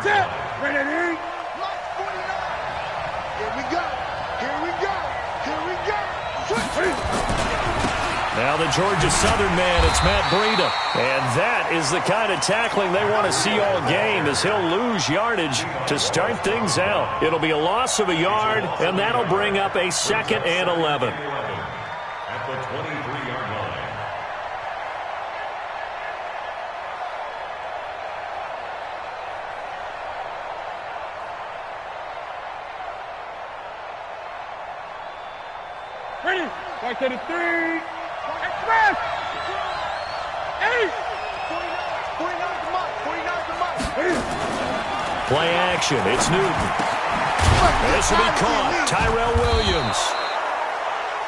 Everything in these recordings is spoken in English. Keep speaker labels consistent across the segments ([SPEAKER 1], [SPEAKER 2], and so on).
[SPEAKER 1] That's it. Ready?
[SPEAKER 2] Here we go. Here we go. Here we go.
[SPEAKER 3] Now the Georgia Southern man, it's Matt Breida. And that is the kind of tackling they want to see all game, as he'll lose yardage to start things out. It'll be a loss of a yard, and that'll bring up a 2nd and 11.
[SPEAKER 4] At the 23-yard line.
[SPEAKER 1] Ready? Back to the 3. Express. 8.
[SPEAKER 2] 49
[SPEAKER 3] Play action. It's Newton. This will be caught. Tyrell Williams.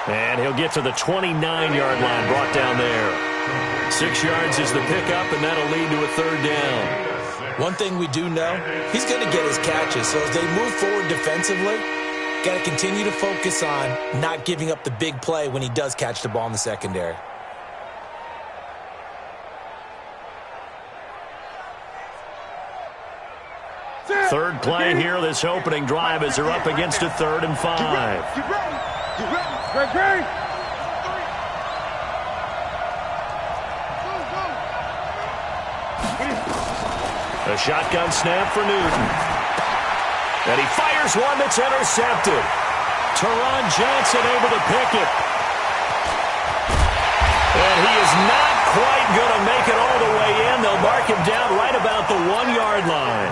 [SPEAKER 3] And he'll get to the 29-yard line, brought down there. 6 yards is the pickup, and that'll lead to a 3rd down.
[SPEAKER 5] One thing we do know, he's going to get his catches. So as they move forward defensively, got to continue to focus on not giving up the big play when he does catch the ball in the secondary.
[SPEAKER 3] Third play here, this opening drive, as they're up against a 3rd and 5.
[SPEAKER 2] Get ready. Get ready.
[SPEAKER 1] Great.
[SPEAKER 3] A shotgun snap for Newton. And he fires one that's intercepted. Teron Johnson able to pick it. And he is not quite going to make it all the way in. They'll mark him down right about the 1-yard line.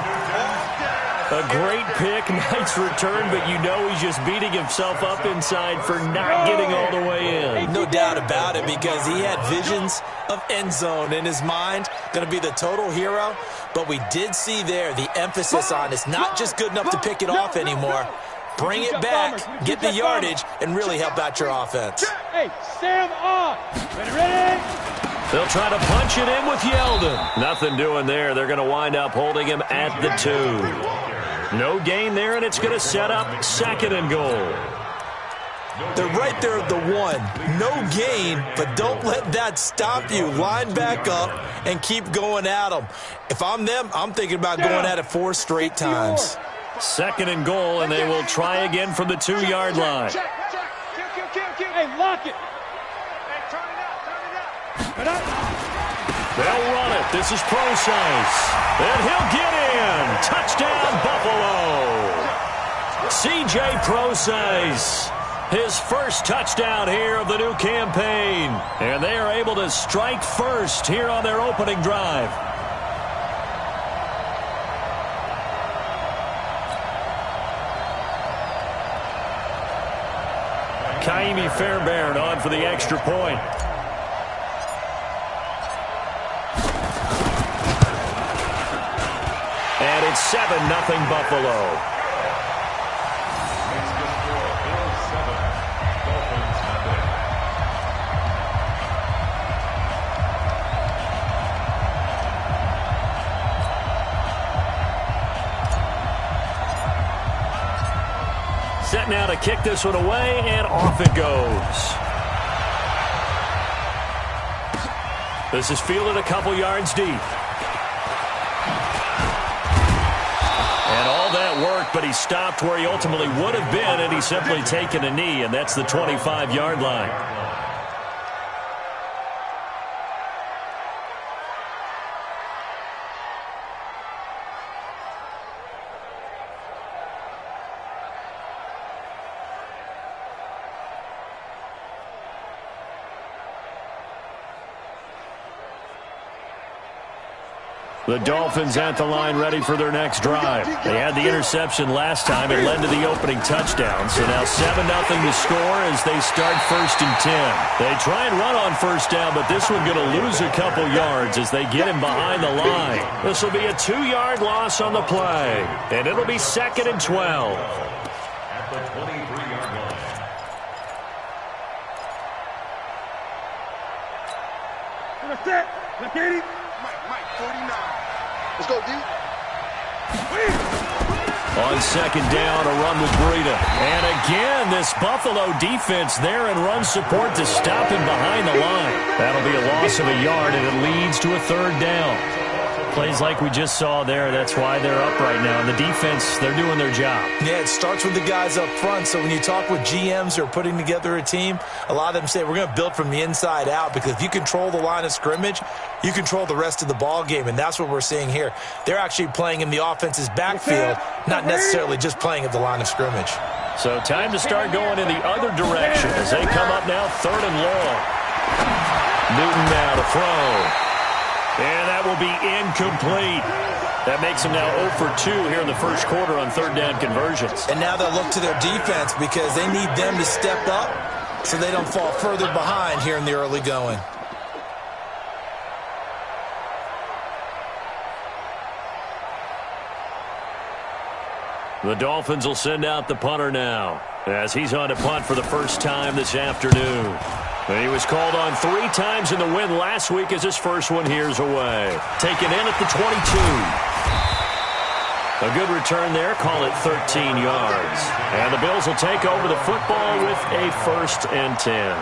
[SPEAKER 3] A great pick, nice return, but you know he's just beating himself up inside for not getting all the way in.
[SPEAKER 5] No doubt about it, because he had visions of end zone in his mind. Going to be the total hero. But we did see there the emphasis on it's not just good enough to pick it off anymore. Bring it back, get the yardage, and really help out your offense.
[SPEAKER 1] Hey, Sam off. Ready?
[SPEAKER 3] They'll try to punch it in with Yeldon. Nothing doing there. They're going to wind up holding him at the 2. No gain there, and it's going to set up 2nd and goal.
[SPEAKER 5] They're right there at the 1. No gain, but don't let that stop you. Line back up and keep going at them. If I'm them, I'm thinking about going at it 4 straight times.
[SPEAKER 3] 2nd and goal, and they will try again from the 2-yard line.
[SPEAKER 1] Hey, lock it.
[SPEAKER 3] They'll run it. This is Procise. And he'll get in. Touchdown, Buffalo. C.J. Procise. His first touchdown here of the new campaign. And they are able to strike first here on their opening drive. Kaimi Fairbairn on for the extra point. And it's 7-0 Buffalo. Set now to kick this one away, and off it goes. This is fielded a couple yards deep. And all that work, but he stopped where he ultimately would have been, and he's simply taken a knee, and that's the 25-yard line. The Dolphins at the line ready for their next drive. They had the interception last time. It led to the opening touchdown. So now 7-0 to score as they start 1st and 10. They try and run on 1st down, but this one going to lose a couple yards as they get him behind the line. This will be a 2-yard loss on the play. And it'll be 2nd and 12.
[SPEAKER 4] At the 23-yard line.
[SPEAKER 1] That's it. Let's get him.
[SPEAKER 2] Mike, 49. Let's go, D.
[SPEAKER 3] On 2nd down, a run with Breida. And again, this Buffalo defense there in run support to stop him behind the line. That'll be a loss of a yard, and it leads to a 3rd down. Plays like we just saw there, that's why they're up right now. And the defense, they're doing their job.
[SPEAKER 5] Yeah, it starts with the guys up front. So when you talk with GMs who are putting together a team, a lot of them say we're going to build from the inside out, because if you control the line of scrimmage, you control the rest of the ball game, and that's what we're seeing here. They're actually playing in the offense's backfield, not necessarily just playing at the line of scrimmage.
[SPEAKER 3] So time to start going in the other direction as they come up now 3rd and long. Newton now to throw. And that will be incomplete. That makes them now 0 for 2 here in the first quarter on 3rd down conversions.
[SPEAKER 5] And now they'll look to their defense because they need them to step up so they don't fall further behind here in the early going.
[SPEAKER 3] The Dolphins will send out the punter now as he's on to punt for the first time this afternoon. He was called on 3 times in the win last week as his first one here's away. Taken in at the 22. A good return there, call it 13 yards. And the Bills will take over the football with a 1st and 10.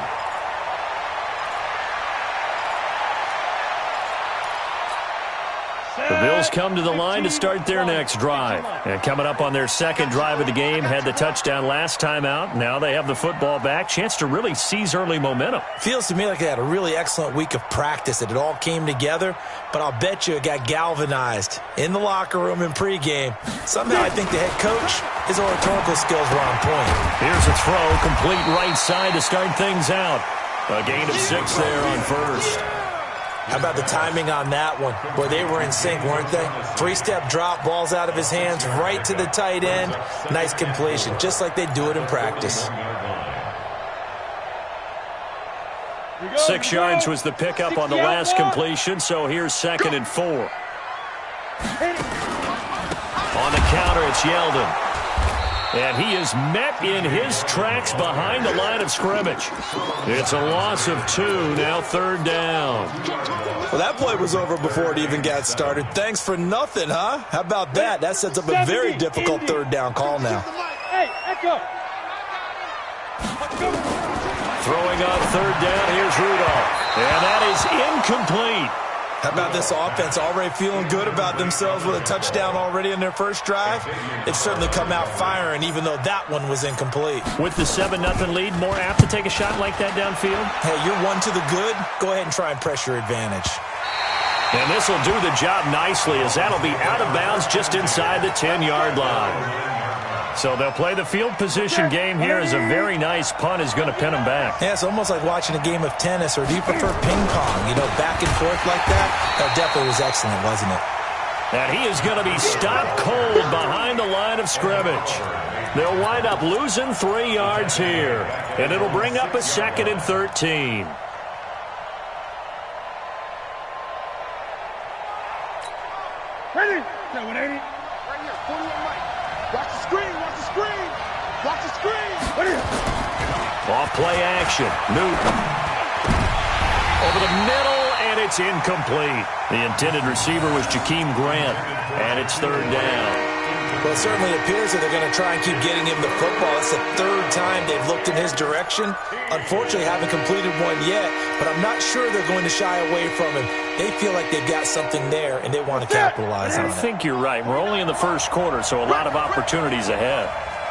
[SPEAKER 3] The Bills come to the line to start their next drive. And coming up on their second drive of the game, had the touchdown last time out. Now they have the football back. Chance to really seize early momentum.
[SPEAKER 5] Feels to me like they had a really excellent week of practice, that it all came together. But I'll bet you it got galvanized in the locker room in pregame. Somehow I think the head coach, his oratorical skills were on point.
[SPEAKER 3] Here's a throw, complete right side to start things out. A gain of 6 there on first.
[SPEAKER 5] How about the timing on that one? Boy, they were in sync, weren't they? 3-step drop, balls out of his hands, right to the tight end. Nice completion, just like they do it in practice.
[SPEAKER 3] 6 yards was the pickup on the last completion, so here's 2nd and 4. On the counter, it's Yeldon. And he is met in his tracks behind the line of scrimmage. It's a loss of 2, now 3rd down.
[SPEAKER 5] Well, that play was over before it even got started. Thanks for nothing, huh? How about that? That sets up a very difficult 3rd down call now.
[SPEAKER 1] Hey, echo.
[SPEAKER 3] Throwing on 3rd down, here's Rudolph. And that is incomplete.
[SPEAKER 5] How about this offense already feeling good about themselves with a touchdown already in their first drive? They've certainly come out firing, even though that one was incomplete.
[SPEAKER 3] With the 7-0 lead, more apt to take a shot like that downfield?
[SPEAKER 5] Hey, you're 1 to the good. Go ahead and try and press your advantage.
[SPEAKER 3] And this will do the job nicely, as that'll be out of bounds just inside the 10-yard line. So they'll play the field position game here as a very nice punt is going to pin them back.
[SPEAKER 5] Yeah, it's almost like watching a game of tennis, or do you prefer ping pong? You know, back and forth like that? That definitely was excellent, wasn't it?
[SPEAKER 3] And he is going to be stopped cold behind the line of scrimmage. They'll wind up losing 3 yards here, and it'll bring up a 2nd and 13.
[SPEAKER 1] Ready? 180.
[SPEAKER 2] Right here, 41 Mike. Watch the screen, watch the screen. Watch the screen.
[SPEAKER 1] Ready?
[SPEAKER 3] Off play action. Newton. Over the middle, and it's incomplete. The intended receiver was Jakeem Grant, and it's 3rd down.
[SPEAKER 5] Well, it certainly appears that they're going to try and keep getting him the football. It's the 3rd time they've looked in his direction. Unfortunately, haven't completed one yet, but I'm not sure they're going to shy away from him. They feel like they've got something there, and they want to capitalize on it.
[SPEAKER 3] I think you're right. We're only in the first quarter, so a lot of opportunities ahead.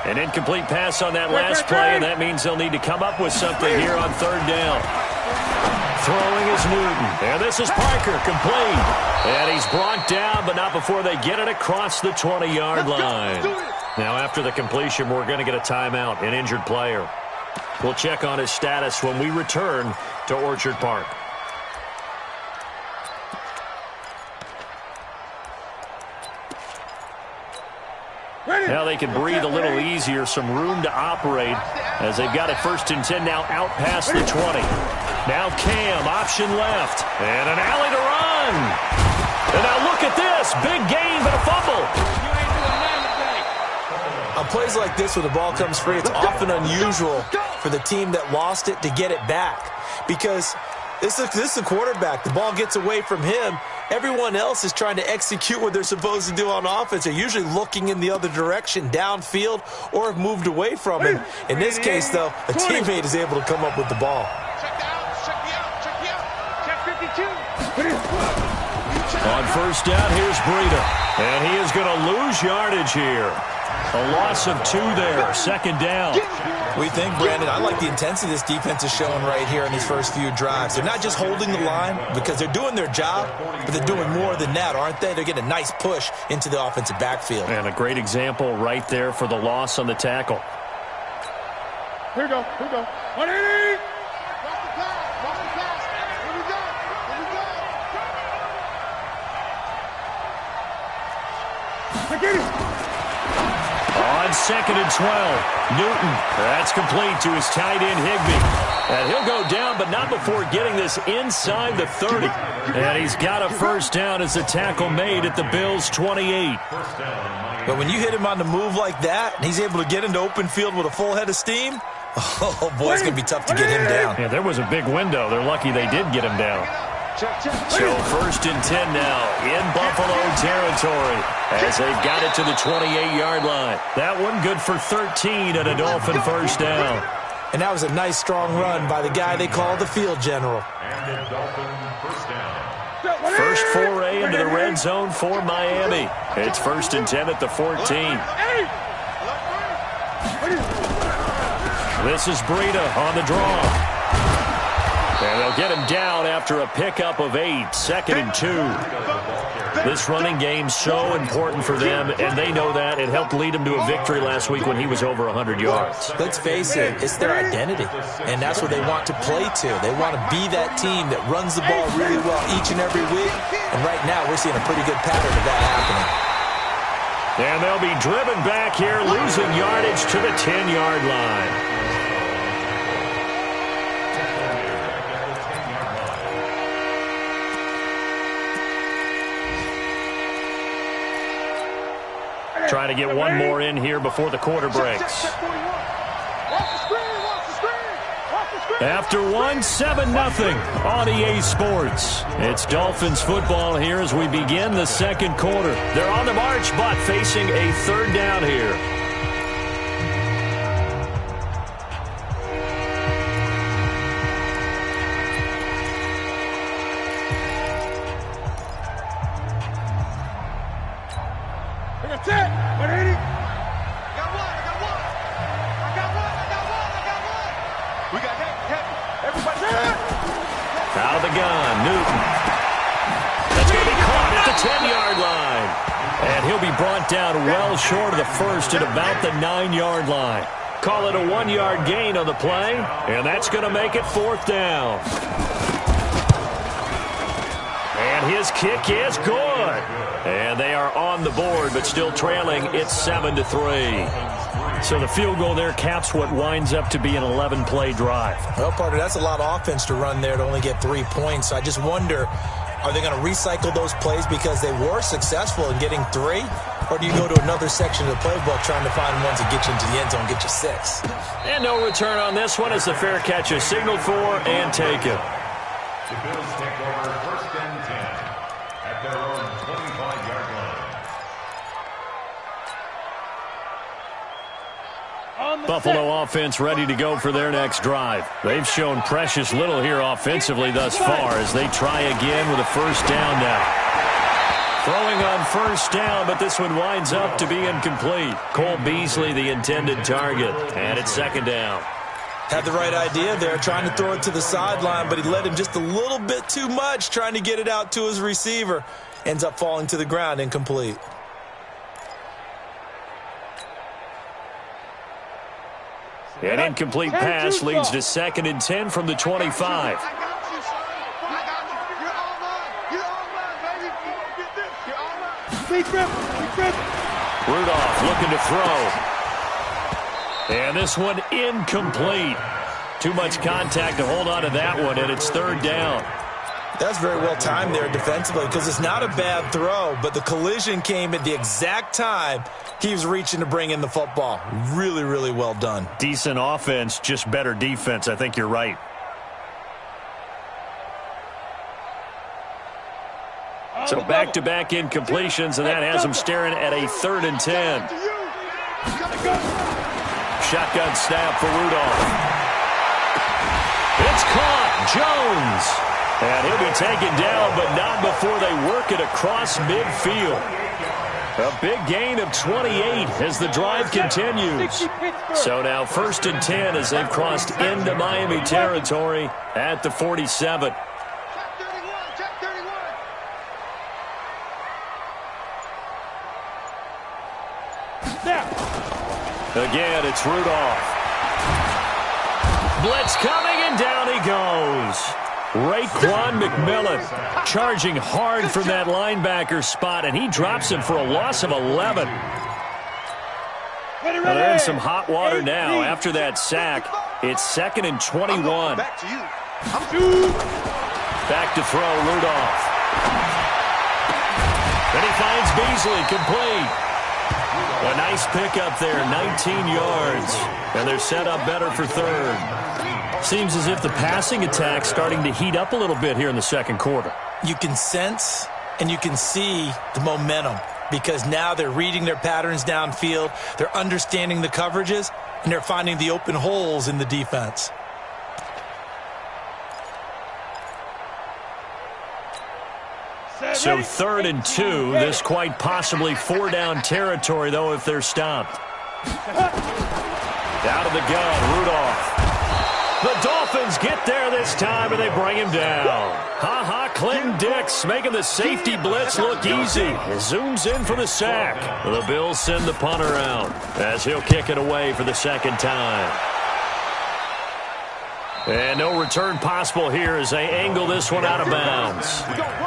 [SPEAKER 3] An incomplete pass on that last play, and that means they'll need to come up with something here on 3rd down. Throwing is Newton. And this is Parker, complete. And he's brought down, but not before they get it across the 20-yard line. Now, after the completion, we're going to get a timeout, an injured player. We'll check on his status when we return to Orchard Park. Now they can breathe a little easier, some room to operate as they've got it 1st and 10 now out past the 20. Now Cam, option left, and an alley to run. And now look at this, big gain but a fumble.
[SPEAKER 5] On plays like this where the ball comes free, it's often unusual for the team that lost it to get it back, because this is the quarterback. The ball gets away from him. Everyone else is trying to execute what they're supposed to do on offense. They're usually looking in the other direction, downfield, or have moved away from him. In this case, though, a teammate is able to come up with the ball.
[SPEAKER 1] Check the out, check the out, check the out. Check 52.
[SPEAKER 3] On first down, here's Breida. And he is going to lose yardage here. A loss of 2 there. Second down.
[SPEAKER 5] We think, Brandon, I like the intensity this defense is showing right here in these first few drives. They're not just holding the line because they're doing their job, but they're doing more than that, aren't they? They're getting a nice push into the offensive backfield.
[SPEAKER 3] And a great example right there for the loss on the tackle.
[SPEAKER 1] Here we go. 180!
[SPEAKER 3] On second and 12, Newton. That's complete to his tight end, Higbee. And he'll go down, but not before getting this inside the 30. And he's got a first down as the tackle made at the Bills' 28.
[SPEAKER 5] But when you hit him on the move like that, and he's able to get into open field with a full head of steam, oh, boy, it's going to be tough to get him down.
[SPEAKER 3] Yeah, there was a big window. They're lucky they did get him down. So first and 10 now in Buffalo territory as they've got it to the 28-yard line. That one good for 13 and a Dolphin first down.
[SPEAKER 5] And that was a nice, strong run by the guy they call the field general.
[SPEAKER 4] And a Dolphin first down.
[SPEAKER 3] First foray into the red zone for Miami. It's first and 10 at the 14. This is Breida on the draw. And they'll get him down after a pickup of 8, second and 2. This running game so important for them, and they know that. It helped lead them to a victory last week when he was over 100 yards.
[SPEAKER 5] Let's face it, it's their identity, and that's what they want to play to. They want to be that team that runs the ball really well each and every week, and right now we're seeing a pretty good pattern of that happening.
[SPEAKER 3] And they'll be driven back here, losing yardage to the 10-yard line. Trying to get one more in here before the quarter breaks. After 7-0 on EA Sports. It's Dolphins football here as we begin the second quarter. They're on the march, but facing a third down here. Out of the gun, Newton. That's going to be caught at the 10-yard line. And he'll be brought down well short of the first at about the 9-yard line. Call it a 1-yard gain on the play, and that's going to make it fourth down. And his kick is good. And they are on the board, but still trailing. It's 7-3. So the field goal there caps what winds up to be an 11-play drive.
[SPEAKER 5] Well, partner, that's a lot of offense to run there to only get 3 points. So I just wonder, are they going to recycle those plays because they were successful in getting 3? Or do you go to another section of the playbook trying to find ones that get you into the end zone, get you 6?
[SPEAKER 3] And no return on this one as the fair catch is signaled for and taken.
[SPEAKER 4] The Bills take over first and 10 at their own 25-yard line.
[SPEAKER 3] Buffalo offense ready to go for their next drive. They've shown precious little here offensively thus far as they try again with a first down now. Throwing on first down, but this one winds up to be incomplete. Cole Beasley, the intended target, and it's second down.
[SPEAKER 5] Had the right idea there, trying to throw it to the sideline, but he led him just a little bit too much, trying to get it out to his receiver. Ends up falling to the ground, incomplete.
[SPEAKER 3] An incomplete pass leads to second and 10 from the 25. Rudolph looking to throw. And this one incomplete. Too much contact to hold on to that one, and it's third down.
[SPEAKER 5] That's very well timed there defensively because it's not a bad throw, but the collision came at the exact time he was reaching to bring in the football. Really, really well done.
[SPEAKER 3] Decent offense, just better defense. I think you're right. So back-to-back incompletions, and that has them staring at a third and 10. Shotgun snap for Rudolph. It's caught. Jones. And he'll be taken down, but not before they work it across midfield. A big gain of 28 as the drive continues. So now 1st and 10 as they've crossed into Miami territory at the 47. Again, it's Rudolph. Blitz coming, and down he goes. Raekwon McMillan charging hard from that linebacker spot, and he drops him for a loss of 11. Well, they're in some hot water now after that sack. It's 2nd and 21. Back to throw, Rudolph. Then he finds Beasley, complete. A nice pickup there, 19 yards. And they're set up better for 3rd. Seems as if the passing attack's starting to heat up a little bit here in the 2nd quarter.
[SPEAKER 5] You can sense and you can see the momentum because now they're reading their patterns downfield, they're understanding the coverages, and they're finding the open holes in the defense.
[SPEAKER 3] So 3rd and 2, this quite possibly 4-down territory, though, if they're stopped. Out of the gun, Rudolph. The Dolphins get there this time, and they bring him down. Clinton Dix making the safety blitz look easy. Zooms in for the sack. The Bills send the punter out as he'll kick it away for the 2nd time. And no return possible here as they angle this one out of bounds.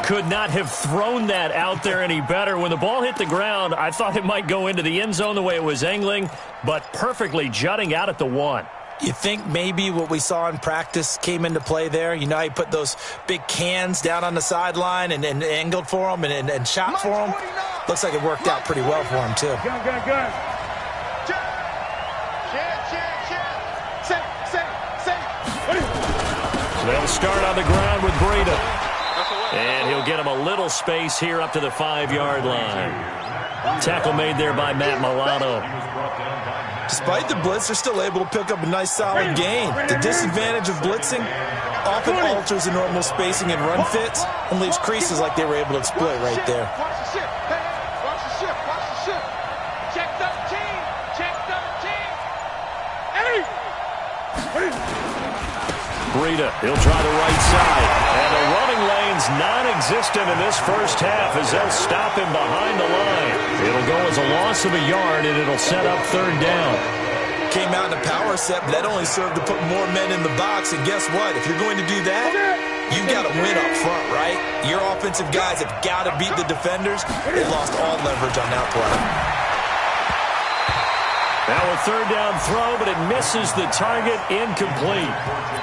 [SPEAKER 3] Could not have thrown that out there any better. When the ball hit the ground, I thought it might go into the end zone the way it was angling, but perfectly jutting out at the 1.
[SPEAKER 5] You think maybe what we saw in practice came into play there? You know, he put those big cans down on the sideline and angled for him and shot for him. Looks like it worked out pretty well for him, too.
[SPEAKER 2] Go.
[SPEAKER 3] They'll start on the ground with Breida. And he'll get him a little space here up to the 5-yard line. Tackle made there by Matt Milano.
[SPEAKER 5] Despite the blitz, they're still able to pick up a nice solid gain. The disadvantage of blitzing often alters the normal spacing and run fits and leaves creases like they were able to exploit right there.
[SPEAKER 2] Watch the shift. Watch the shift. Check 13.
[SPEAKER 3] Breida, he'll try the right side. And the running lane's non-existent in this first half as they'll stop him behind the line. It'll go as a loss of a yard, and it'll set up 3rd down.
[SPEAKER 5] Came out in a power set, but that only served to put more men in the box. And guess what? If you're going to do that, you've got to win up front, right? Your offensive guys have got to beat the defenders. They lost all leverage on that play.
[SPEAKER 3] Now a 3rd down throw, but it misses the target, incomplete.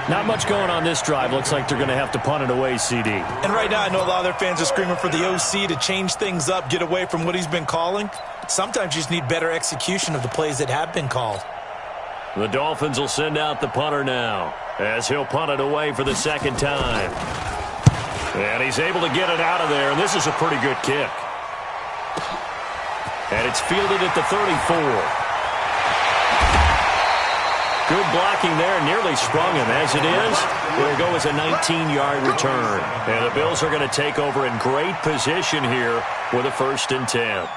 [SPEAKER 3] Not much going on this drive. Looks like they're going to have to punt it away, CD.
[SPEAKER 5] And right now I know a lot of their fans are screaming for the OC to change things up, get away from what he's been calling. Sometimes you just need better execution of the plays that have been called.
[SPEAKER 3] The Dolphins will send out the punter now as he'll punt it away for the 2nd time. And he's able to get it out of there, and this is a pretty good kick. And it's fielded at the 34. Good blocking there, nearly sprung him. As it is, it'll go as a 19-yard return. And the Bills are going to take over in great position here with a 1st and 10.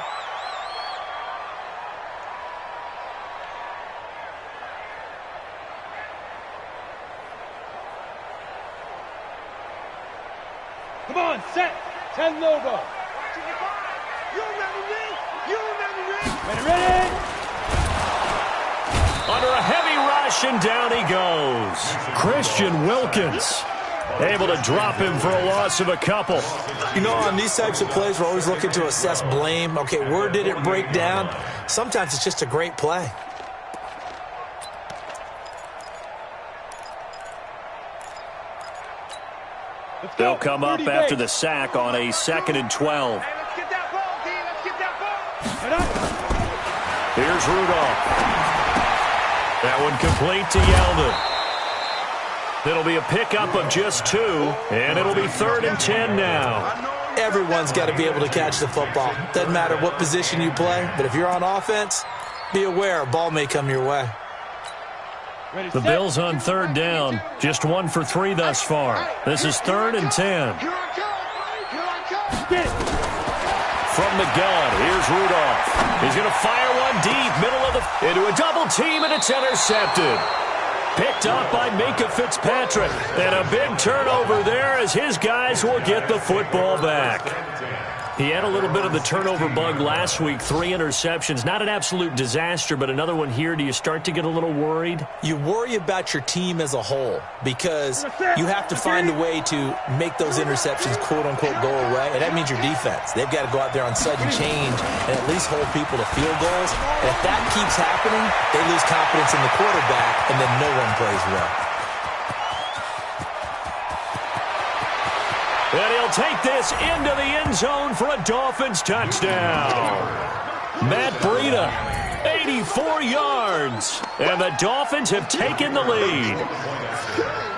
[SPEAKER 1] Come on, set. 10 Lobo.
[SPEAKER 2] You remember me?
[SPEAKER 1] Ready?
[SPEAKER 3] Under a heavy rush, and down he goes. Christian Wilkins able to drop him for a loss of a couple.
[SPEAKER 5] You know, on these types of plays, we're always looking to assess blame. Okay, where did it break down? Sometimes it's just a great play.
[SPEAKER 3] They'll come up after the sack on a 2nd and 12.
[SPEAKER 2] Hey, let's get that ball, D. Let's get that ball.
[SPEAKER 3] Here's Rudolph. That one complete to Yeldon. It'll be a pickup of just 2, and it'll be 3rd and 10 now.
[SPEAKER 5] Everyone's got to be able to catch the football. Doesn't matter what position you play, but if you're on offense, be aware a ball may come your way.
[SPEAKER 3] The Bills on third down, just 1 for 3 thus far. This is 3rd and 10. From the gun, here's Rudolph. He's going to fire one deep, middle of the, into a double team, and it's intercepted. Picked up by Minkah Fitzpatrick. And a big turnover there as his guys will get the football back. He had a little bit of the turnover bug last week, 3 interceptions. Not an absolute disaster, but another one here. Do you start to get a little worried?
[SPEAKER 5] You worry about your team as a whole because you have to find a way to make those interceptions, quote-unquote, go away, and that means your defense. They've got to go out there on sudden change and at least hold people to field goals. And if that keeps happening, they lose confidence in the quarterback, and then no one plays well.
[SPEAKER 3] And he'll take this into the end zone for a Dolphins touchdown. Matt Breida, 84 yards. And the Dolphins have taken the lead.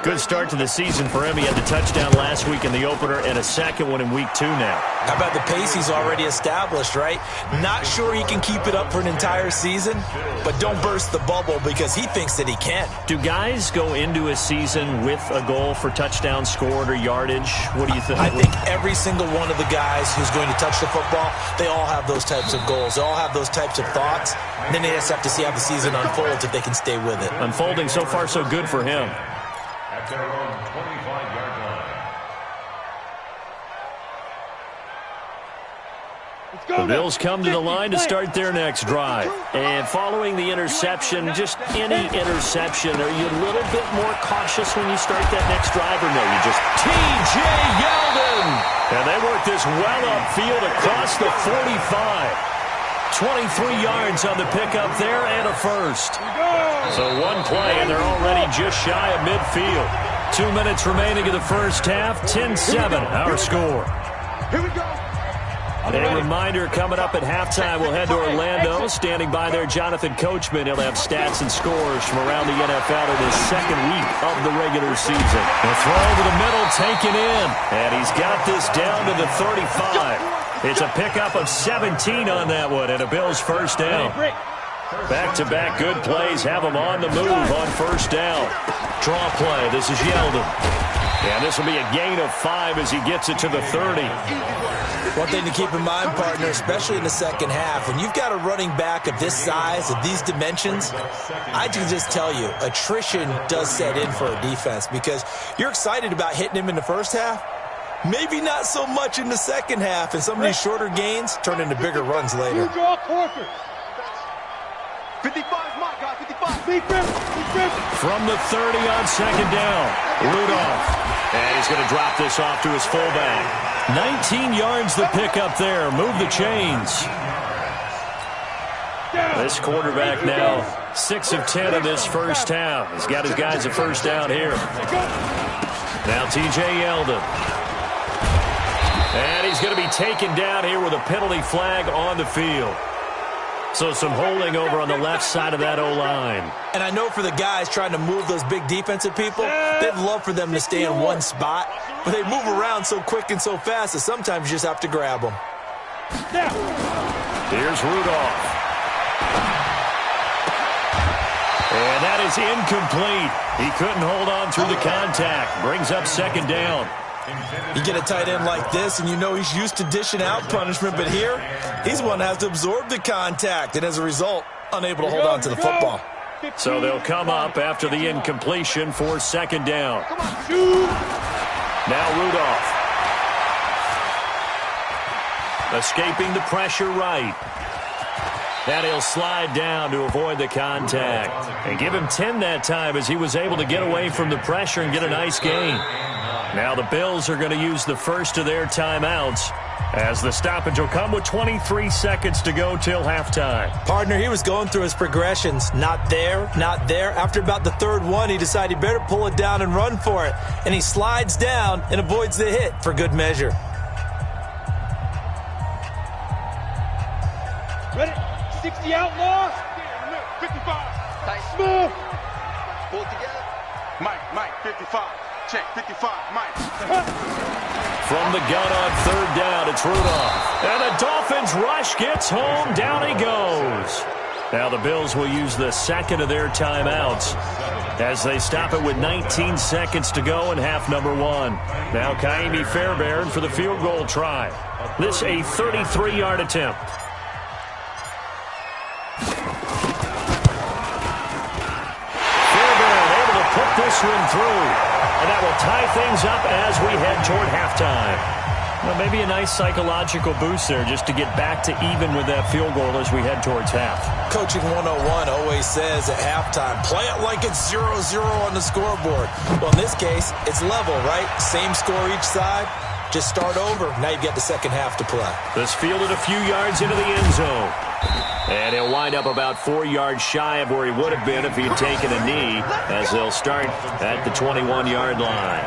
[SPEAKER 3] Good start to the season for him. He had the touchdown last week in the opener and a second one in week 2 now.
[SPEAKER 5] How about the pace he's already established, right? Not sure he can keep it up for an entire season, but don't burst the bubble because he thinks that he can.
[SPEAKER 3] Do guys go into a season with a goal for touchdowns scored or yardage? What do you think?
[SPEAKER 5] I think every single one of the guys who's going to touch the football, they all have those types of goals. They all have those types of thoughts. And then they just have to see how the season unfolds if they can stay with it.
[SPEAKER 3] Unfolding so far so good for him.
[SPEAKER 4] At their own 25-yard line.
[SPEAKER 3] The Bills come to the line to start their next drive. And following the interception, just any interception, are you a little bit more cautious when you start that next drive, or no, you just T.J. Yeldon? And they work this well upfield across the 45. 23 yards on the pickup there and a first. So one play, and they're already just shy of midfield. 2 minutes remaining in the first half, 10-7, our score.
[SPEAKER 2] Here we go.
[SPEAKER 3] A reminder coming up at halftime, we'll head to Orlando. Standing by there, Jonathan Coachman. He'll have stats and scores from around the NFL in his second week of the regular season. The throw to the middle taken in, and he's got this down to the 35. It's a pickup of 17 on that one, and a Bills first down. Back-to-back good plays have him on the move on first down. Draw play, this is Yeldon. And this will be a gain of 5 as he gets it to the 30.
[SPEAKER 5] One thing to keep in mind, partner, especially in the second half, when you've got a running back of this size, of these dimensions, I can just tell you, attrition does set in for a defense because you're excited about hitting him in the first half. Maybe not so much in the second half, and some of these shorter gains turn into bigger runs later.
[SPEAKER 2] 55, my guy, 55.
[SPEAKER 3] From the 30 on second down, Rudolph. And he's going to drop this off to his fullback. 19 yards the pickup there. Move the chains. This quarterback now 6 of 10 in this first half. He's got his guys a first down here. Now T.J. Yeldon. And he's going to be taken down here with a penalty flag on the field. So some holding over on the left side of that O-line.
[SPEAKER 5] And I know for the guys trying to move those big defensive people, they'd love for them to stay in one spot. But they move around so quick and so fast that sometimes you just have to grab them.
[SPEAKER 3] Here's Rudolph. And that is incomplete. He couldn't hold on through the contact. Brings up second down.
[SPEAKER 5] You get a tight end like this, and you know he's used to dishing out punishment, but here, he's one that has to absorb the contact, and as a result, unable to hold on to the football.
[SPEAKER 3] So they'll come up after the incompletion for second down. Now Rudolph. Escaping the pressure right. And he'll slide down to avoid the contact. And give him 10 that time as he was able to get away from the pressure and get a nice gain. Now the Bills are going to use the first of their timeouts as the stoppage will come with 23 seconds to go till halftime.
[SPEAKER 5] Partner, he was going through his progressions. Not there, not there. After about the third one, he decided he better pull it down and run for it. And he slides down and avoids the hit for good measure.
[SPEAKER 1] Ready? 60 outlaws.
[SPEAKER 2] 55.
[SPEAKER 1] Smooth.
[SPEAKER 2] Pull it together. Mike, 55. Check, 55, Mike.
[SPEAKER 3] From the gun on third down, it's Rudolph. And the Dolphins rush gets home. Down he goes. Now the Bills will use the second of their timeouts as they stop it with 19 seconds to go in half number one. Now Kaimi Fairbairn for the field goal try. This a 33-yard attempt. Fairbairn able to put this one through. And that will tie things up as we head toward halftime. Well, maybe a nice psychological boost there just to get back to even with that field goal as we head towards half. Coaching 101 always says at halftime, play it like it's 0-0 on the scoreboard. Well, in this case, it's level, right? Same score each side. Just start over. Now you get the second half to play. This fielded a few yards into the end zone. And he'll wind up about 4 yards shy of where he would have been if he had taken a knee, as they'll start at the 21-yard line.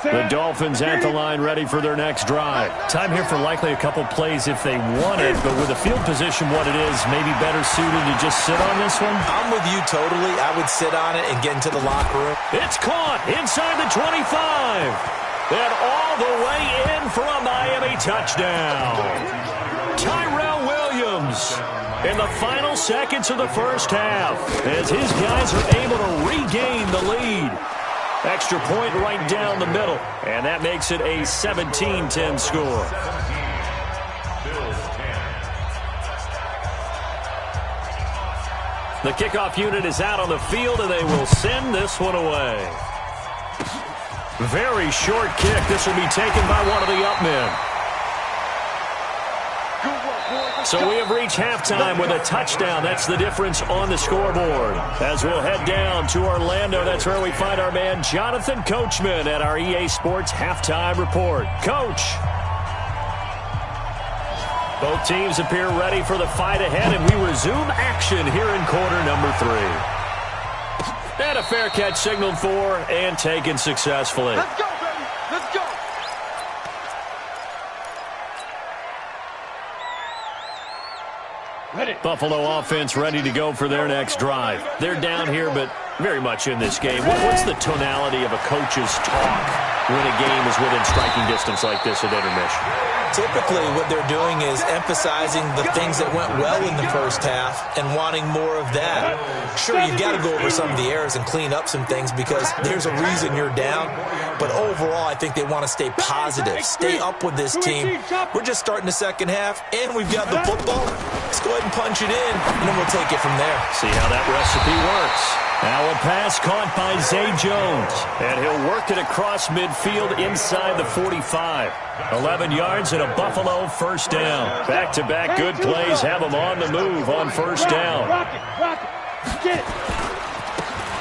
[SPEAKER 3] The Dolphins at the line ready for their next drive. Time here for likely a couple plays if they want it, but with the field position what it is, maybe better suited to just sit on this one? I'm with you totally. I would sit on it and get into the locker room. It's caught inside the 25. And all the way in for a Miami touchdown. Tyrell Williams in the final seconds of the first half as his guys are able to regain the lead. Extra point right down the middle, and that makes it a 17-10 score. The kickoff unit is out on the field, and they will send this one away. Very short kick. This will be taken by one of the up men. So we have reached halftime with a touchdown. That's the difference on the scoreboard. As we'll head down to Orlando, that's where we find our man Jonathan Coachman at our EA Sports Halftime Report. Coach. Both teams appear ready for the fight ahead, and we resume action here in quarter number 3. And a fair catch signaled for and taken successfully.
[SPEAKER 2] Let's go, baby. Let's go.
[SPEAKER 3] Buffalo offense ready to go for their next drive. They're down here, but very much in this game. What's the tonality of a coach's talk when a game is within striking distance like this at intermission?
[SPEAKER 5] Typically, what they're doing is emphasizing the things that went well in the first half and wanting more of that. Sure, you've got to go over some of the errors and clean up some things because there's a reason you're down. But overall, I think they want to stay positive, stay up with this team. We're just starting the second half, and we've got the football. Let's go ahead and punch it in, and then we'll take it from there.
[SPEAKER 3] See how that recipe works. Now a pass caught by Zay Jones, and he'll work it across midfield inside the 45. 11 yards and a Buffalo first down. Back-to-back good plays have them on the move on first down.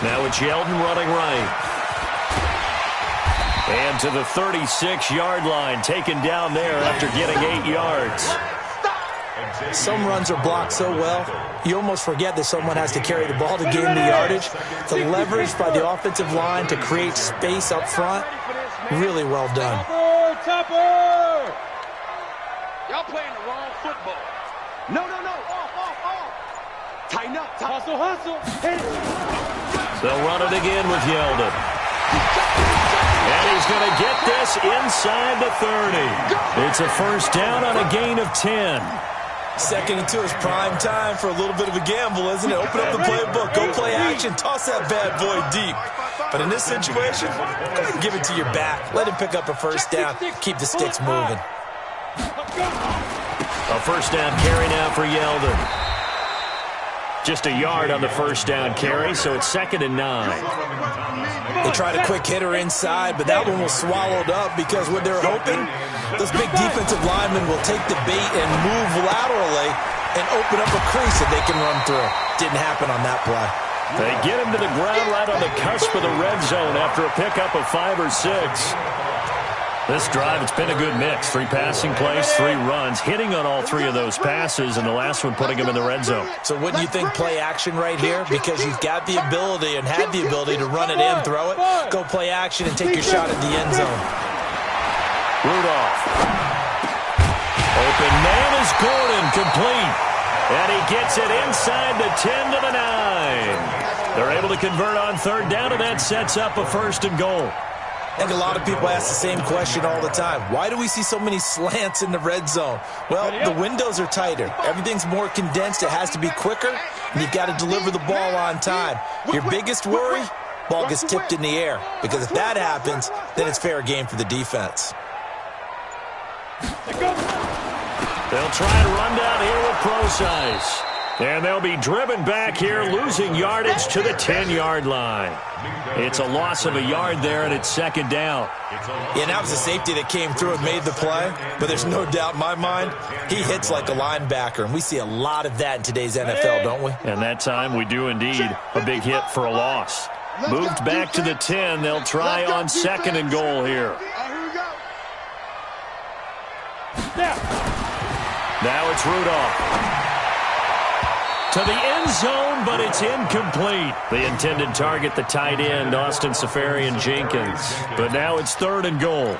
[SPEAKER 3] Now it's Yeldon running right. And to the 36-yard line, taken down there after getting 8 yards.
[SPEAKER 5] Some runs are blocked so well, you almost forget that someone has to carry the ball to gain the yardage. The leverage by the offensive line to create space up front, really well done.
[SPEAKER 2] Y'all playing the wrong football. No. Off. Tighten up.
[SPEAKER 1] Hustle. Hit it.
[SPEAKER 3] They'll run it again with Yeldon. And he's going to get this inside the 30. It's a first down on a gain of 10.
[SPEAKER 5] Second and 2 is prime time for a little bit of a gamble, isn't it? Open up the playbook, go play action, toss that bad boy deep. But in this situation, go ahead and give it to your back. Let him pick up a first down. Keep the sticks moving.
[SPEAKER 3] A first down carry now for Yeldon. Just a yard on the first down carry, so it's 2nd and 9.
[SPEAKER 5] They tried a quick hitter inside, but that one was swallowed up because what they're hoping, those big defensive linemen will take the bait and move laterally and open up a crease that they can run through. Didn't happen on that play.
[SPEAKER 3] They get him to the ground right on the cusp of the red zone after a pickup of 5 or 6. This drive, it's been a good mix. 3 passing plays, 3 runs, hitting on all 3 of those passes, and the last one putting him in the red zone.
[SPEAKER 5] So wouldn't you think play action right here? Because you've got the ability and had the ability to run it in, throw it, go play action, and take your shot at the end zone.
[SPEAKER 3] Rudolph. Open man is Gordon, complete. And he gets it inside the 10 to the 9. They're able to convert on 3rd down, and that sets up a 1st and goal.
[SPEAKER 5] I think a lot of people ask the same question all the time. Why do we see so many slants in the red zone? Well, the windows are tighter. Everything's more condensed. It has to be quicker, and you've got to deliver the ball on time. Your biggest worry? Ball gets tipped in the air, because if that happens, then it's fair game for the defense.
[SPEAKER 3] They'll try to run down here with Procise. And they'll be driven back here, losing yardage to the 10-yard line. It's a loss of a yard there, and it's second down.
[SPEAKER 5] Yeah, that was a safety that came through and made the play, but there's no doubt in my mind, he hits like a linebacker, and we see a lot of that in today's NFL, don't we?
[SPEAKER 3] And that time we do indeed. A big hit for a loss. Moved back to the 10. They'll try on second and goal here. Now it's Rudolph. To the end zone, but it's incomplete. The intended target, the tight end, Austin Safarian-Jenkins. But now it's third and goal.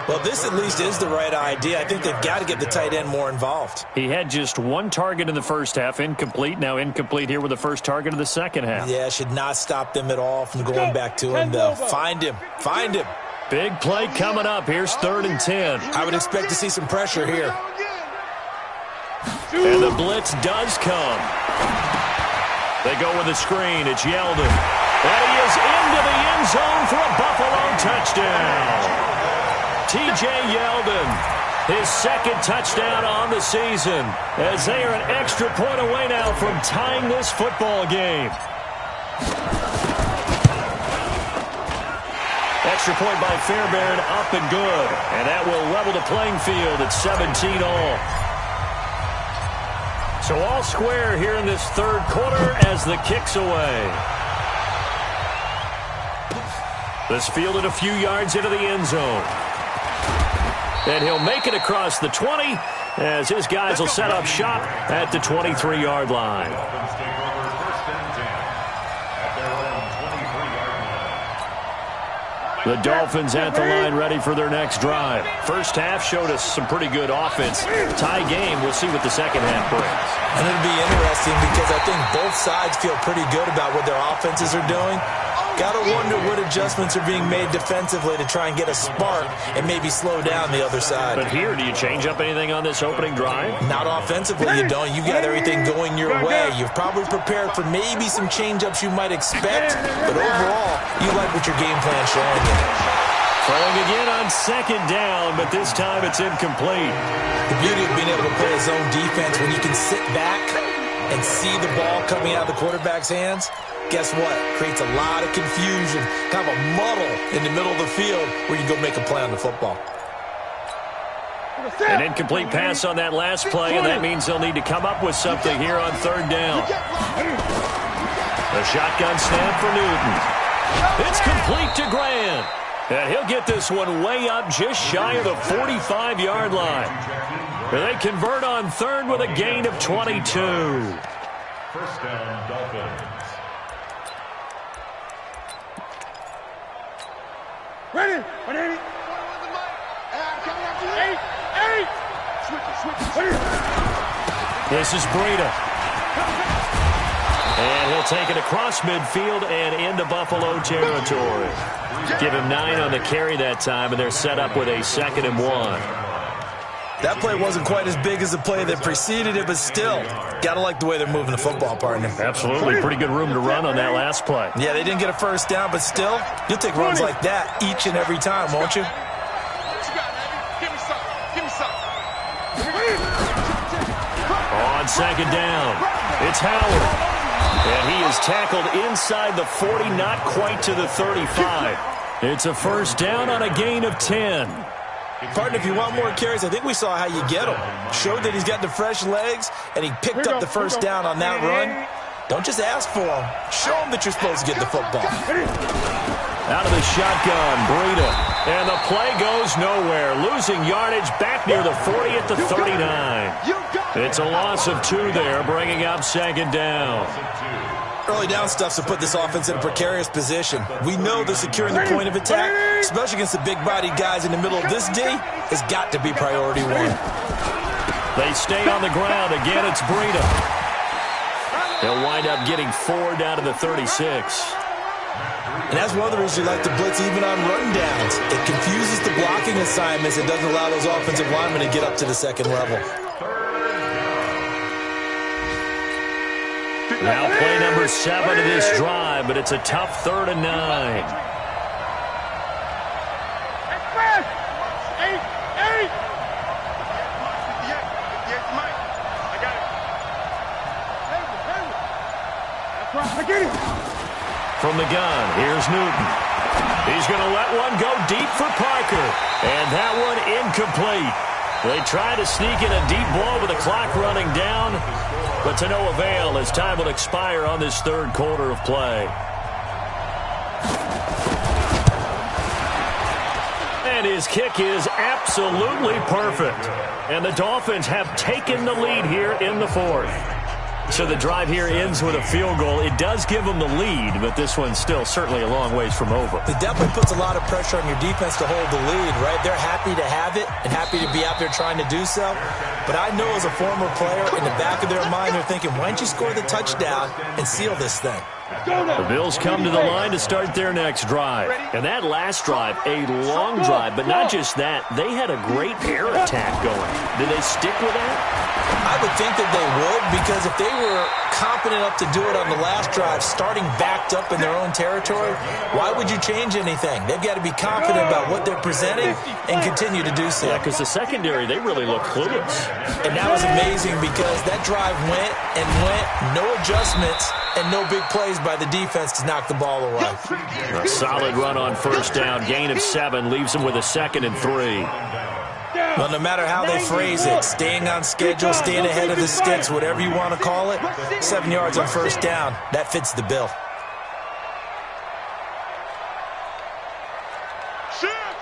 [SPEAKER 5] Well, this at least is the right idea. I think they've got to get the tight end more involved.
[SPEAKER 3] He had just one target in the first half, incomplete. Now incomplete here with the first target of the second half.
[SPEAKER 5] Yeah, should not stop them at all from going back to him, though. Find him. Find him.
[SPEAKER 3] Big play coming up. Here's third and 10.
[SPEAKER 5] I would expect to see some pressure here.
[SPEAKER 3] And the blitz does come. They go with a screen. It's Yeldon. And he is into the end zone for a Buffalo touchdown. T.J. Yeldon, his second touchdown on the season, as they are an extra point away now from tying this football game. Extra point by Fairbairn, up and good. And that will level the playing field at 17 all. So all square here in this third quarter as the kick's away. This fielded a few yards into the end zone. And he'll make it across the 20 as his guys will set up shop at the 23-yard line. The Dolphins at the line ready for their next drive. First half showed us some pretty good offense. Tie game, we'll see what the second half brings.
[SPEAKER 5] And it'll be interesting because I think both sides feel pretty good about what their offenses are doing. Got to wonder what adjustments are being made defensively to try and get a spark and maybe slow down the other side.
[SPEAKER 3] But here, do you change up anything on this opening drive?
[SPEAKER 5] Not offensively, you don't. You've got everything going your way. You've probably prepared for maybe some change-ups you might expect, but overall, you like what your game plan's showing you.
[SPEAKER 3] Throwing again on second down, but this time it's incomplete.
[SPEAKER 5] The beauty of being able to play a zone defense when you can sit back and see the ball coming out of the quarterback's hands, guess what? Creates a lot of confusion, kind of a muddle in the middle of the field where you can go make a play on the football.
[SPEAKER 3] An incomplete pass on that last play, and that means they'll need to come up with something here on third down. A shotgun snap for Newton. It's complete to Grant. And he'll get this one way up just shy of the 45-yard line. They convert on third with a gain of 22.
[SPEAKER 4] First down, Dolphins.
[SPEAKER 1] Ready? Ready? Eight.
[SPEAKER 3] This is Breida. And he'll take it across midfield and into Buffalo territory. Give him 9 on the carry that time, and they're set up with a 2nd and 1.
[SPEAKER 5] That play wasn't quite as big as the play that preceded it, but still, got to like the way they're moving the football, partner.
[SPEAKER 3] Absolutely. Pretty good room to run on that last play.
[SPEAKER 5] Yeah, they didn't get a first down, but still, you'll take runs like that each and every time, won't you?
[SPEAKER 3] On second down, it's Howard. And he is tackled inside the 40, not quite to the 35. It's a first down on a gain of 10.
[SPEAKER 5] Partner, if you want more carries, I think we saw how you get him. Showed that he's got the fresh legs, and he picked up the first down on that run. Don't just ask for him. Show him that you're supposed to get the football.
[SPEAKER 3] Out of the shotgun, Breida. And the play goes nowhere. Losing yardage back near the 40 at the 39. It's a loss of 2 there, bringing up second down.
[SPEAKER 5] Early down stuff to put this offense in a precarious position. We know that securing the point of attack, especially against the big-bodied guys in the middle of this D, has got to be priority 1.
[SPEAKER 3] They stay on the ground. Again, it's Breida. They'll wind up getting 4 down to the 36.
[SPEAKER 5] And that's one of the reasons you like to blitz even on rundowns. It confuses the blocking assignments. It doesn't allow those offensive linemen to get up to the second level.
[SPEAKER 3] Now play number 7 of this drive, but it's a tough 3rd and 9. From the gun, here's Newton. He's going to let one go deep for Parker. And that one incomplete. They try to sneak in a deep blow with the clock running down, but to no avail as time will expire on this 3rd quarter of play. And his kick is absolutely perfect. And the Dolphins have taken the lead here in the 4th. So the drive here ends with a field goal. It does give them the lead, but this one's still certainly a long ways from over.
[SPEAKER 5] It definitely puts a lot of pressure on your defense to hold the lead, right? They're happy to have it and happy to be out there trying to do so. But I know as a former player, in the back of their mind, they're thinking, why don't you score the touchdown and seal this thing?
[SPEAKER 3] The Bills come to the line to start their next drive. And that last drive, a long drive, but not just that. They had a great air attack going. Did they stick with that?
[SPEAKER 5] I would think that they would, because if they were confident enough to do it on the last drive, starting backed up in their own territory, why would you change anything? They've got to be confident about what they're presenting and continue to do so.
[SPEAKER 3] Yeah, because the secondary, they really look clueless.
[SPEAKER 5] And that was amazing because that drive went and went, no adjustments, and no big plays by the defense to knock the ball away.
[SPEAKER 3] A solid run on 1st down. Gain of 7 leaves them with a 2nd and 3.
[SPEAKER 5] Well, no matter how they phrase it, staying on schedule, staying ahead of the sticks, whatever you want to call it, 7 yards on 1st down, that fits the bill.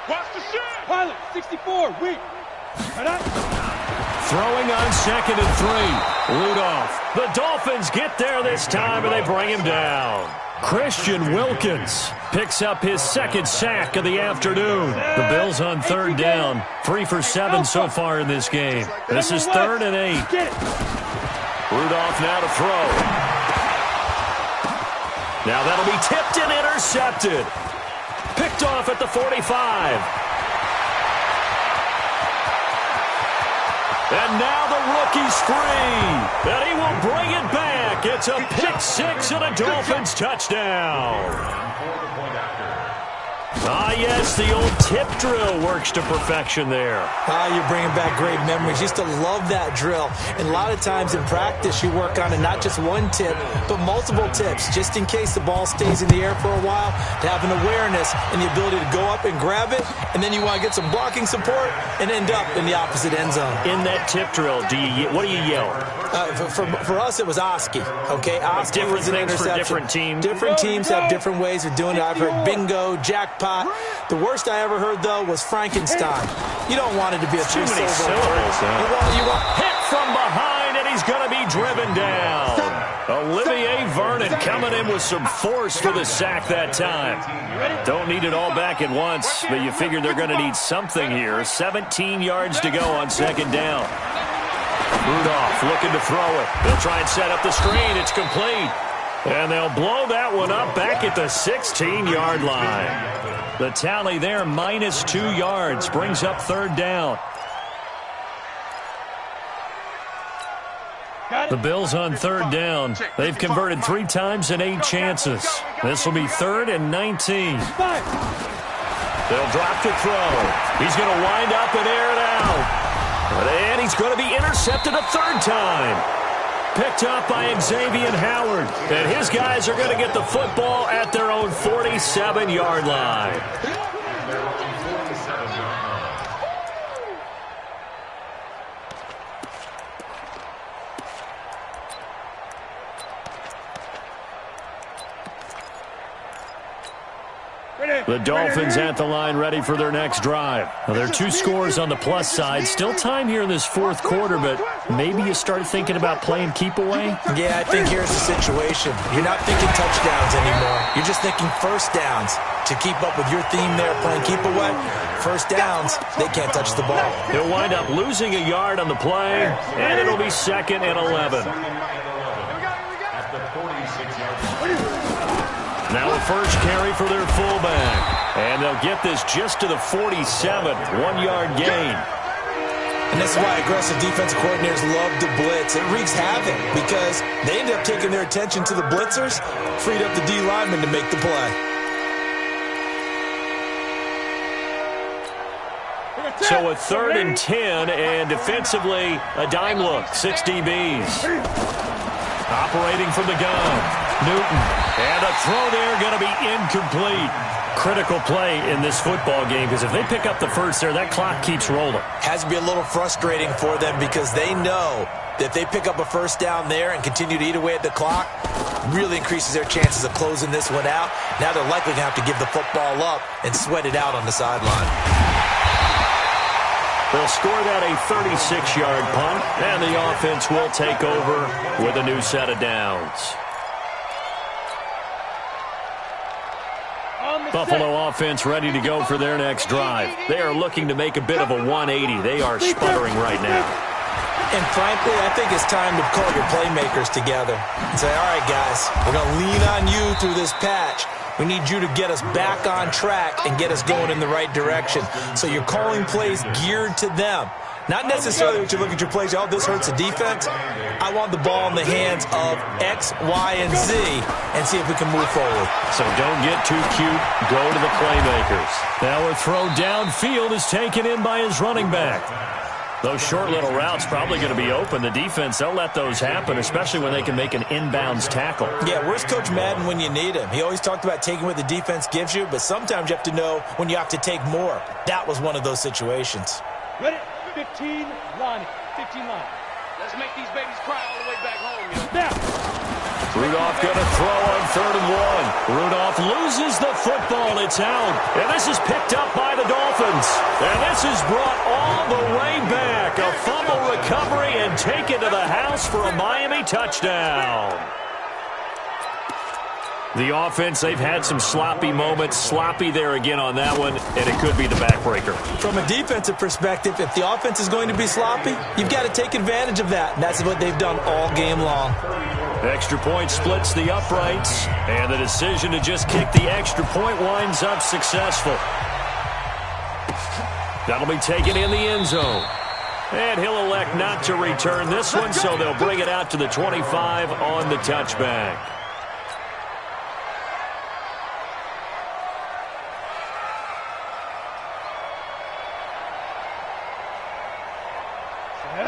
[SPEAKER 1] Watch the shit! Pilot, 64, weak.
[SPEAKER 3] Throwing on 2nd and 3. Rudolph. The Dolphins get there this time, and they bring him down. Christian Wilkins picks up his 2nd sack of the afternoon. The Bills on 3rd down. 3 for 7 so far in this game. This is 3rd and 8. Rudolph now to throw. Now that'll be tipped and intercepted. Picked off at the 45. And now the rookie's free. And he will bring it back. It's a pick-6 and a Dolphins touchdown. Ah, yes, the old tip drill works to perfection there.
[SPEAKER 5] Ah, you're bringing back great memories. Used to love that drill. And a lot of times in practice, you work on it, not just one tip, but multiple tips, just in case the ball stays in the air for a while, to have an awareness and the ability to go up and grab it, and then you want to get some blocking support and end up in the opposite end zone.
[SPEAKER 3] In that tip drill, what do you yell?
[SPEAKER 5] For us, it was Oski. Okay, Oski was an interception.
[SPEAKER 3] For different teams.
[SPEAKER 5] Different teams have different ways of doing it. I've heard bingo, jackpot. The worst I ever heard, though, was Frankenstein. You don't want it to be a
[SPEAKER 3] too many syllables.
[SPEAKER 5] You want
[SPEAKER 3] hit from behind, and he's going to be driven down. Olivier Vernon coming in with some force for the sack that time. Don't need it all back at once, but you figure they're going to need something here. 17 yards to go on 2nd down. Rudolph looking to throw it. They'll try and set up the screen. It's complete. And they'll blow that one up back at the 16-yard line. The tally there, -2 yards, brings up 3rd down. The Bills on 3rd down. They've converted 3 times in 8 chances. This will be 3rd and 19. They'll drop to throw. He's going to wind up and air it out. And he's going to be intercepted a 3rd time. Picked up by Xavier Howard. And his guys are going to get the football at their own 47-yard line. The Dolphins at the line ready for their next drive. Now, there are 2 scores on the plus side. Still time here in this 4th quarter, but maybe you start thinking about playing keep away?
[SPEAKER 5] Yeah, I think here's the situation. You're not thinking touchdowns anymore. You're just thinking 1st downs. To keep up with your theme there, playing keep away, 1st downs, they can't touch the ball.
[SPEAKER 3] They'll wind up losing a yard on the play, and it'll be 2nd and 11. Now a first carry for their fullback. And they'll get this just to the 47, 1-yard gain.
[SPEAKER 5] And this is why aggressive defensive coordinators love to blitz. It wreaks havoc because they end up taking their attention to the blitzers, freed up the D lineman to make the play.
[SPEAKER 3] So a 3rd and 10, and defensively a dime look, 6 DBs. Operating from the gun, Newton. And a throw there going to be incomplete. Critical play in this football game because if they pick up the first there, that clock keeps rolling.
[SPEAKER 5] Has to be a little frustrating for them because they know that if they pick up a first down there and continue to eat away at the clock, really increases their chances of closing this one out. Now they're likely going to have to give the football up and sweat it out on the sideline.
[SPEAKER 3] They'll score that a 36-yard punt, and the offense will take over with a new set of downs. Buffalo offense ready to go for their next drive. They are looking to make a bit of a 180. They are sputtering right now.
[SPEAKER 5] And frankly, I think it's time to call your playmakers together and say, all right, guys, we're going to lean on you through this patch. We need you to get us back on track and get us going in the right direction. So you're calling plays geared to them. Not necessarily what you look at your plays, oh, this hurts the defense. I want the ball in the hands of X, Y, and Z and see if we can move forward.
[SPEAKER 3] So don't get too cute. Go to the playmakers. Now a throw downfield is taken in by his running back. Those short little routes probably going to be open. The defense, they'll let those happen, especially when they can make an inbounds tackle.
[SPEAKER 5] Yeah, where's Coach Madden when you need him? He always talked about taking what the defense gives you, but sometimes you have to know when you have to take more. That was one of those situations.
[SPEAKER 1] Ready? 15 line. 15 line.
[SPEAKER 2] Let's make these babies cry all the way back home, yo.
[SPEAKER 1] Now.
[SPEAKER 3] Rudolph going to throw on 3rd and 1. Rudolph loses the football. It's out. And this is picked up by the Dolphins. And this is brought all the way back. A fumble recovery and taken to the house for a Miami touchdown. The offense, they've had some sloppy moments. Sloppy there again on that one, and it could be the backbreaker.
[SPEAKER 5] From a defensive perspective, if the offense is going to be sloppy, you've got to take advantage of that. And that's what they've done all game long.
[SPEAKER 3] Extra point splits the uprights, and the decision to just kick the extra point winds up successful. That'll be taken in the end zone. And he'll elect not to return this one, so they'll bring it out to the 25 on the touchback.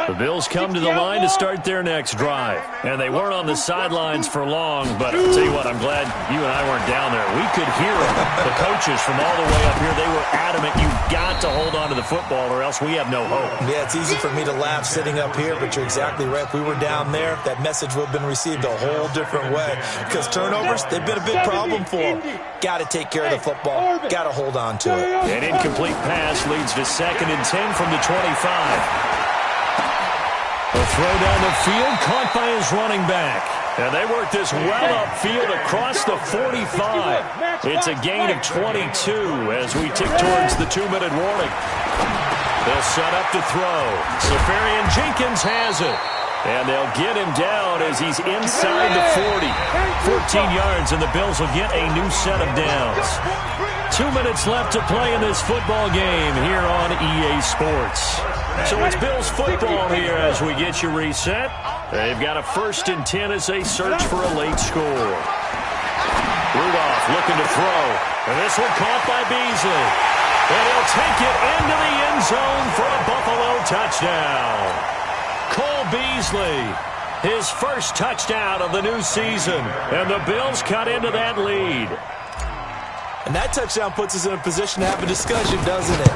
[SPEAKER 3] The Bills come to the line to start their next drive. And they weren't on the sidelines for long, but I'll tell you what, I'm glad you and I weren't down there. We could hear them. The coaches from all the way up here, they were adamant, you've got to hold on to the football or else we have no hope.
[SPEAKER 5] Yeah, it's easy for me to laugh sitting up here, but you're exactly right. If we were down there, that message would have been received a whole different way. Because turnovers, they've been a big problem for them. Got to take care of the football. Got to hold on to it.
[SPEAKER 3] An incomplete pass leads to 2nd and 10 from the 25. A throw down the field, caught by his running back. And they work this well upfield across the 45. It's a gain of 22 as we tick towards the 2-minute warning. They'll set up to throw. Safarian Jenkins has it. And they'll get him down as he's inside the 40. 14 yards, and the Bills will get a new set of downs. 2 minutes left to play in this football game here on EA Sports. So it's Bills football here as we get you reset. They've got a 1st and 10 as they search for a late score. Rudolph looking to throw. And this one caught by Beasley. And he'll take it into the end zone for a Buffalo touchdown. Cole Beasley, his first touchdown of the new season. And the Bills cut into that lead.
[SPEAKER 5] And that touchdown puts us in a position to have a discussion, doesn't it?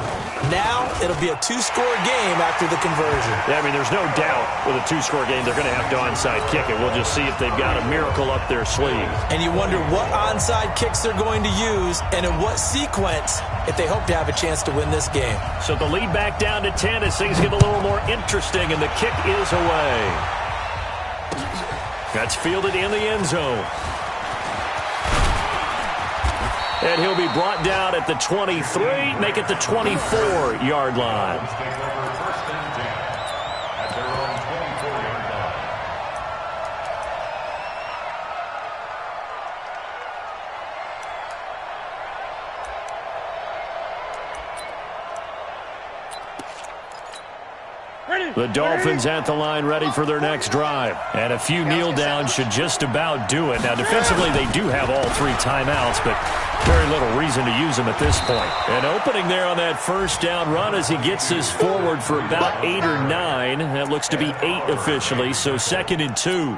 [SPEAKER 5] Now, it'll be a 2-score game after the conversion.
[SPEAKER 3] Yeah, I mean, there's no doubt with a 2-score game they're going to have to onside kick it. We'll just see if they've got a miracle up their sleeve.
[SPEAKER 5] And you wonder what onside kicks they're going to use and in what sequence if they hope to have a chance to win this game.
[SPEAKER 3] So the lead back down to 10 as things get a little more interesting, and the kick is away. That's fielded in the end zone. And he'll be brought down at the 23, make it the 24-yard line. The Dolphins at the line ready for their next drive. And a few kneel downs should just about do it. Now, defensively, they do have all 3 timeouts, but very little reason to use them at this point. And opening there on that first down run as he gets this forward for about 8 or 9. That looks to be 8 officially, so 2nd and 2.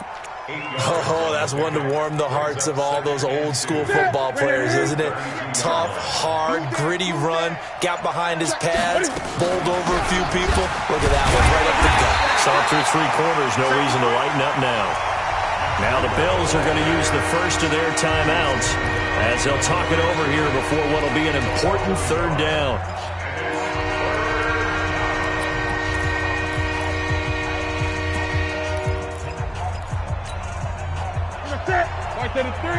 [SPEAKER 5] Oh, that's one to warm the hearts of all those old school football players, isn't it? Tough, hard, gritty run, got behind his pads, bowled over a few people. Look at that one, right up the gut.
[SPEAKER 3] Saw through 3 quarters, no reason to lighten up now. Now the Bills are going to use the first of their timeouts as they'll talk it over here before what will be an important 3rd down.
[SPEAKER 1] Right to the 3.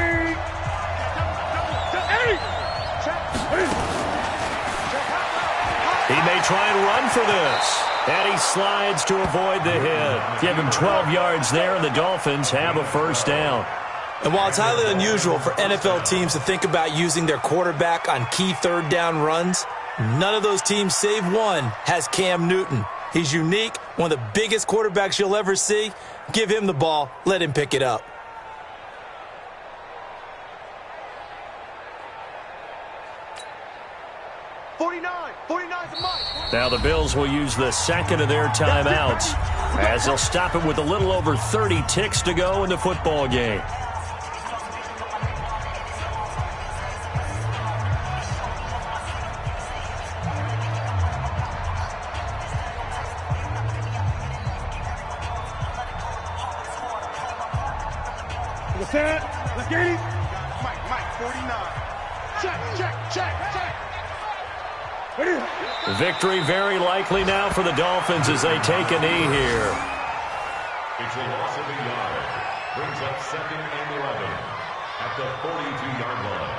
[SPEAKER 3] He may try and run for this. And he slides to avoid the hit. Give him 12 yards there, and the Dolphins have a 1st down.
[SPEAKER 5] And while it's highly unusual for NFL teams to think about using their quarterback on key 3rd down runs, none of those teams, save one, has Cam Newton. He's unique, one of the biggest quarterbacks you'll ever see. Give him the ball. Let him pick it up.
[SPEAKER 3] Now the Bills will use the 2nd of their timeouts as they'll stop it with a little over 30 ticks to go in the football game.
[SPEAKER 2] Mike, 49. Check.
[SPEAKER 3] Victory very likely now for the Dolphins as they take a knee here.
[SPEAKER 4] It's a loss of a yard. Brings up 2nd and 11 at the 42-yard line.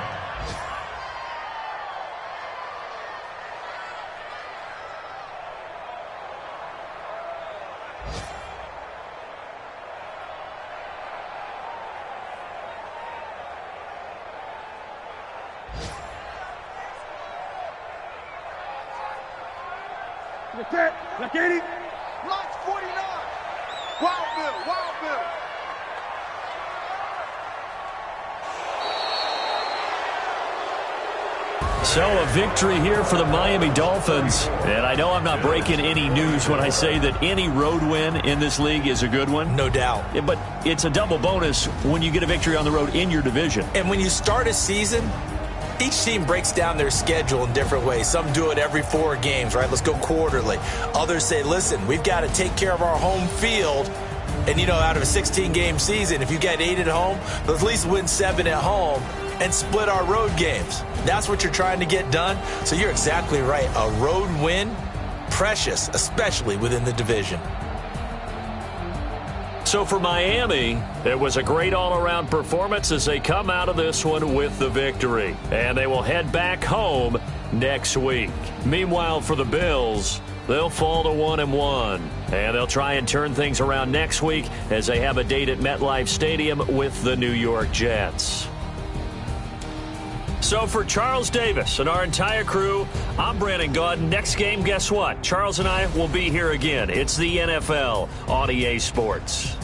[SPEAKER 1] Like 80.
[SPEAKER 2] Mike's 49. Wild Bill.
[SPEAKER 3] So a victory here for the Miami Dolphins. And I know I'm not breaking any news when I say that any road win in this league is a good one.
[SPEAKER 5] No doubt.
[SPEAKER 3] Yeah, but it's a double bonus when you get a victory on the road in your division.
[SPEAKER 5] And when you start a season, each team breaks down their schedule in different ways. Some do it every 4 games, right? Let's go quarterly. Others say, listen, we've got to take care of our home field. And, out of a 16-game season, if you get 8 at home, let's at least win 7 at home and split our road games. That's what you're trying to get done. So you're exactly right. A road win, precious, especially within the division.
[SPEAKER 3] So for Miami, it was a great all-around performance as they come out of this one with the victory. And they will head back home next week. Meanwhile, for the Bills, they'll fall to 1-1. And they'll try and turn things around next week as they have a date at MetLife Stadium with the New York Jets. So for Charles Davis and our entire crew, I'm Brandon Gaudin. Next game, guess what? Charles and I will be here again. It's the NFL on EA Sports.